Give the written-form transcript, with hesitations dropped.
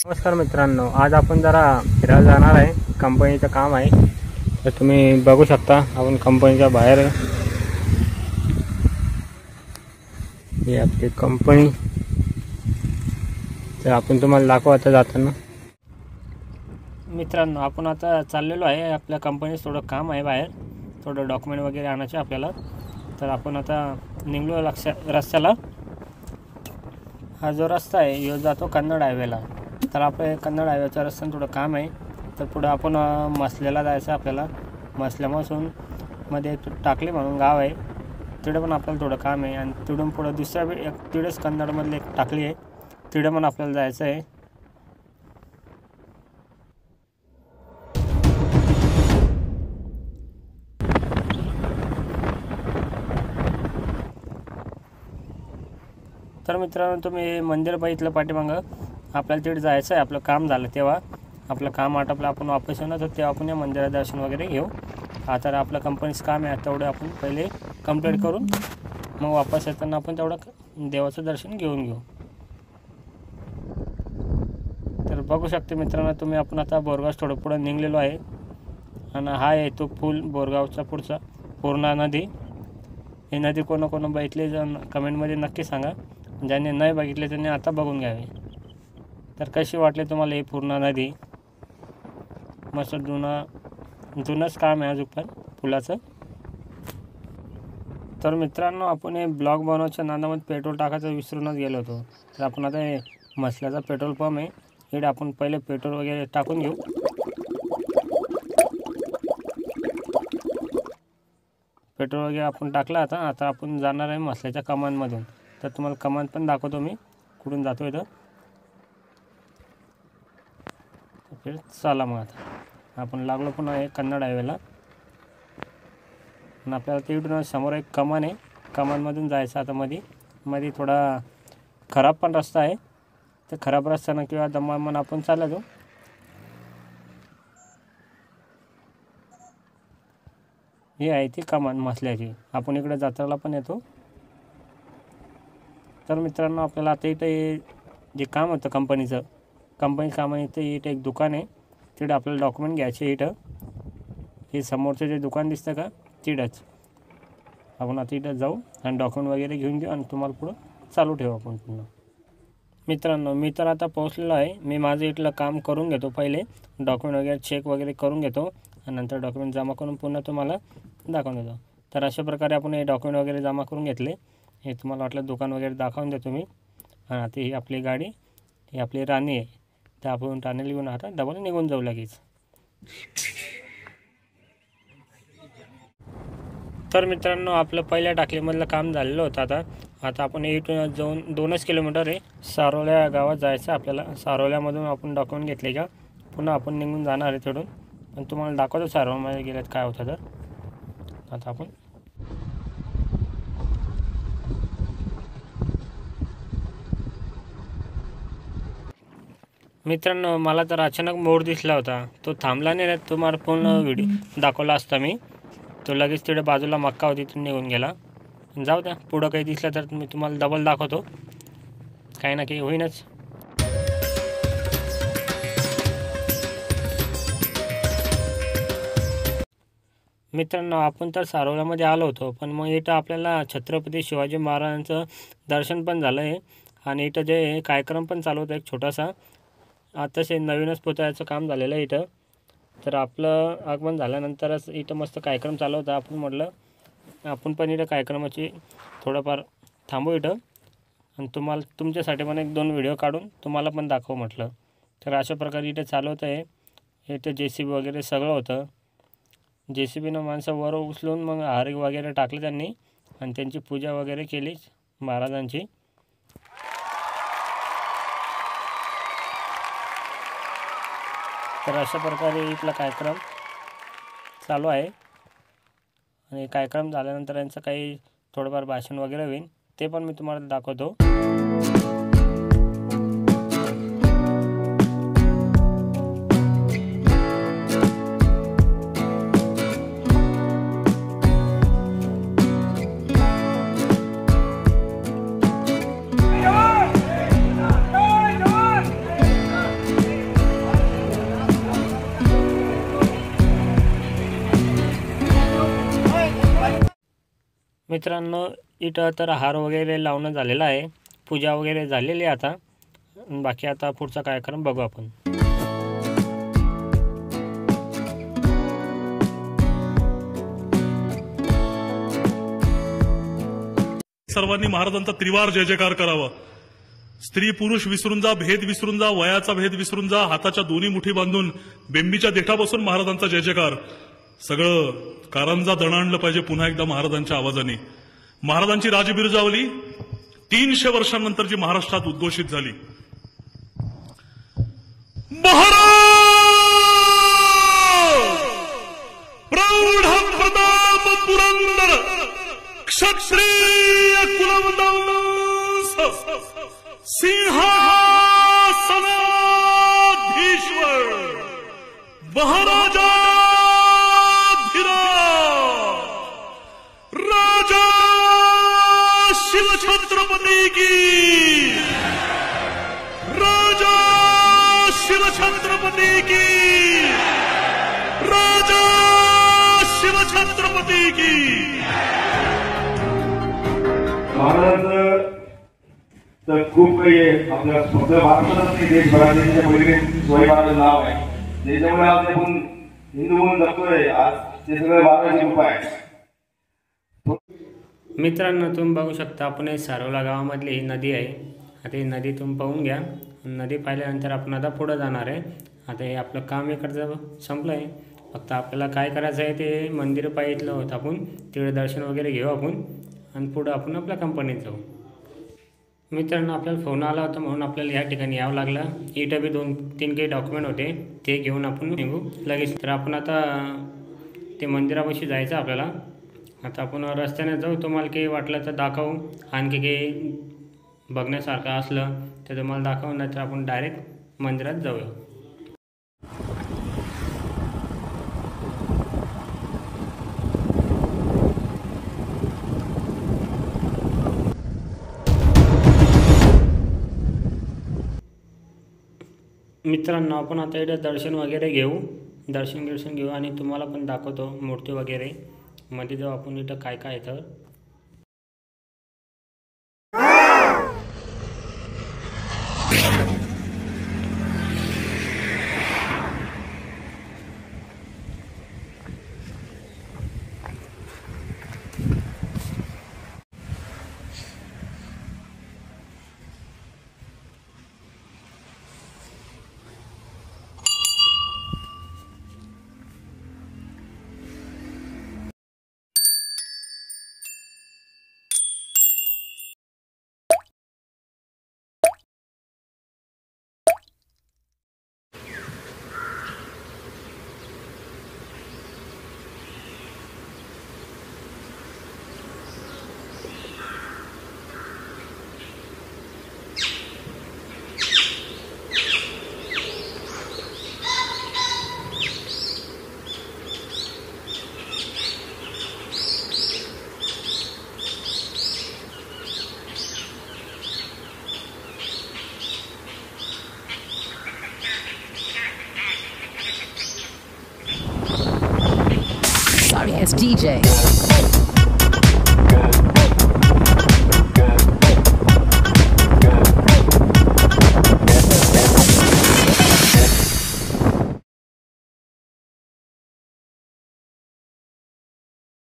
नमस्कार मित्रांनो, आज आपण जरा फिरायला जाणार आहे। कंपनीचं काम आहे, तर तुम्ही बघू शकता आपण कंपनीच्या बाहेर आहे। ही आपली कंपनी, तर आपण तुम्हाला दाखवू आता जाताना। मित्रांनो, आपण आता चाललेलो आहे आपल्या कंपनीत, थोडं काम आहे बाहेर, थोडं डॉक्युमेंट वगैरे आणायचे आपल्याला। तर आपण आता निघलो रस्त्याला। हा जो रस्ता आहे यो जातो कन्नड हायवेला। तर आपल्या कन्नड हायवेच्या रस्त्याने थोडं काम आहे, तर पुढे आपण मसल्याला जायचं आपल्याला। मसल्यापासून मध्ये टाकली म्हणून गाव आहे, तिकडे पण आपल्याला थोडं काम आहे। आणि तिकडून पुढे दुसऱ्या तिकडेच कन्नडमधले एक टाकली आहे, तिकडे पण आपल्याला जायचं आहे। तर मित्रांनो, तुम्ही मंदिर बघितलं पाठीमागं, आपल्याला तिकडे जायचं आहे। आपलं काम झालं तेव्हा, आपलं काम आटपलं, आपण वापस येऊ ना, तर तेव्हा आपण या मंदिरात दर्शन वगैरे घेऊ। आता आपलं कंपनीचं काम आहे, तेवढं आपण पहिले कंप्लीट करून मग वापस येताना आपण तेवढं देवाचं दर्शन घेऊन घेऊ। तर बघू शकते मित्रांनो तुम्ही, आपण आता बोरगाव थोडं पुढं निघलेलो आहे। आणि हा आहे तो पूल, बोरगावचा पुढचा पूर्णा नदी। ही नदी कोण बघितली कमेंटमध्ये नक्की सांगा, ज्यांनी नाही बघितले त्यांनी आता बघून घ्यावे। तर कशी वाटली तुम्हाला ही पूर्णा नदी? मस्त जुनंच काम आहे अजून पण पुलाचं। तर मित्रांनो, आपण हे ब्लॉग बनवायच्या नादामध्ये पेट्रोल टाकायचं विसरूनच गेलो होतो। तर आपण आता हे मसल्याचा पेट्रोल पंप आहे, इकडे आपण पहिले पेट्रोल वगैरे टाकून घेऊ। पेट्रोल वगैरे आपण टाकलं। आता आपण जाणार आहे मसल्याच्या कमानमधून। तर तुम्हाला कमान पण दाखवतो मी, कुठून जातो इथं। फिर चला मग आता आपण लागलो पुन्हा आहे कन्नड हायवेला। आणि आपल्याला तिकडून समोर एक कमान आहे, कमानमधून जायचं। आता मध्ये थोडा खराब पण रस्ता आहे, तर खराब रस्त्यानं किंवा दमामान आपण चालतो। ही आहे ती कमान मसल्याची, आपण इकडे जत्राला पण येतो। तर मित्रांनो, आपल्याला आता इथं जे काम होतं कंपनीचं काम आहे, इथं एक दुकान आहे, तिकडे आपल्याला डॉक्युमेंट घ्यायचे। हे समोरचं जे दुकान दिसतं का, तिकडंच आपण आता इथं जाऊ आणि डॉक्युमेंट वगैरे घेऊन घेऊ आणि तुम्हाला पुढं चालू ठेवू आपण पुन्हा। मित्रांनो, मी तर आता पोहोचलेलो आहे। मी माझं इथलं काम करून घेतो, पहिले डॉक्युमेंट वगैरे चेक वगैरे करून घेतो आणि नंतर डॉक्युमेंट जमा करून पुन्हा तुम्हाला दाखवून देतो। तर अशा प्रकारे आपण हे डॉक्युमेंट वगैरे जमा करून घेतले। हे तुम्हाला वाटलं दुकान वगैरे दाखवून देतो मी। आणि आता ही आपली गाडी, ही आपली राणी आहे, तर आपण राणीला घेऊन आता डबल निघून जाऊ लगेच। तर मित्रांनो, आपलं पहिल्या टाकलीमधलं काम झालेलं होतं। आता आपण इथून जाऊन 2 किलोमीटर आहे, सारोल्या गावात जायचं आपल्याला। सारोल्यामधून आपण डॉक्युमेंट घेतले का पुन्हा आपण निघून जाणार आहे तिकडून। पण तुम्हाला दाखवतो सारोल्यामध्ये गेल्यात काय होतं। तर आता आपण मित्रांनो, मला तर अचानक मोर दिसला होता, तो थांबला नाही, तुम्हाला पूर्ण व्हिडिओ दाखवला असता मी। तो लगेच तिकडे बाजूला मक्का होती, तिथून निघून गेला। जाऊ द्या, पुढं काही दिसलं तर मी तुम्हाला डबल दाखवतो, काही ना काही होईनच। मित्रांनो, आपण तर सारोल्यामध्ये आलो होतो, पण मग इथं आपल्याला छत्रपती शिवाजी महाराजांचं दर्शन पण झालं आहे। आणि इथं जे कार्यक्रम पण चालू होता एक छोटासा, आताच नवीनच पुतळ्याचं काम झालेलं आहे इथं। तर आपलं आगमन झाल्यानंतरच इथं मस्त कार्यक्रम चालू होता। आपण म्हटलं आपण पण इथं कार्यक्रमाची थोडंफार थांबू इथं, आणि तुमच्यासाठी पण 1-2 व्हिडिओ काढून तुम्हाला पण दाखवू म्हटलं। तर अशा प्रकारे इथं चालू होतं आहे। इथं JCB वगैरे सगळं होतं। JCBनं माणसं वर उचलून मग हार वगैरे टाकले त्यांनी, आणि त्यांची पूजा वगैरे केली महाराजांची। तर अशा प्रकारे इथला कार्यक्रम चालू आहे। आणि कार्यक्रम झाल्यानंतर यांचं काही थोडंफार भाषण वगैरे होईल, ते पण मी तुम्हाला दाखवतो। मित्रांनो, इथं तर हार वगैरे लावणं झालेलं आहे, पूजा वगैरे झालेली आहे आता. बाकी आता पुढचा कार्यक्रम बघू आपण. सर्वांनी महाराजांचा त्रिवार जय जयकार करावा. स्त्री पुरुष विसरून जा, भेद विसरून जा, वयाचा भेद विसरून जा, हाताच्या दोन्ही मुठी बांधून बेंबीच्या देठापासून महाराजांचा जय जयकार. सगळं कारंजा दणाणलं पाहिजे पुन्हा एकदा महाराजांच्या आवाजाने. महाराजांची राजबिरुजावली 300 वर्षांनंतर जी महाराष्ट्रात उद्घोषित झाली. प्रौढ प्रताप पुरंदर क्षत्रिय कुलवंश सिंहासनाधीश्वर महाराजाधिराज राजा शिवछत्रपती की, राजा शिवछत्रपती की, राजा शिवछत्रपती की. महाराजांचं तर खूप काही आहे. आपल्या फक्त भारतातच नाही, देशभरात त्याच्या पलीकडे शिवाजी महाराजांचं नाव आहे. त्याच्यामुळे आज आपण हिंदू म्हणून जगतोय. आज ते सगळं महाराजांची कृपा आहे. मित्रांनो, तुम्ही बघू शकता आपण हे सारोला गावामधली ही नदी आहे. आता ही नदी तुम्ही पाहून घ्या. नदी पाहिल्यानंतर आपण आता पुढं जाणार आहे. आता हे आपलं काम इकडचं संपलं आहे. फक्त आपल्याला काय करायचं आहे ते मंदिर पाहिलं होतं आपण, तिकडे दर्शन वगैरे घेऊ आपण आणि पुढं आपण आपल्या कंपनीत जाऊ. मित्रांनो, आपल्याला फोन आला होता म्हणून आपल्याला ह्या ठिकाणी यावं लागलं. इथं बी 2-3 काही डॉक्युमेंट होते, ते घेऊन आपण निघू लगेच. तर आपण आता ते मंदिरापाशी जायचं आपल्याला. आता आपण रस्त्याने जाऊ. तुम्हाला काही वाटलं तर दाखवू, आणखी काही बघण्यासारखं असलं तर तुम्हाला दाखवू, नाही तर आपण डायरेक्ट मंदिरात जाऊया. मित्रांनो, आपण आता इथे दर्शन वगैरे घेऊ, दर्शन घेऊ आणि तुम्हाला पण दाखवतो मूर्ती वगैरे मध्ये जाऊ आपण. इथं काय काय आहे तर Sorry, it's DJ.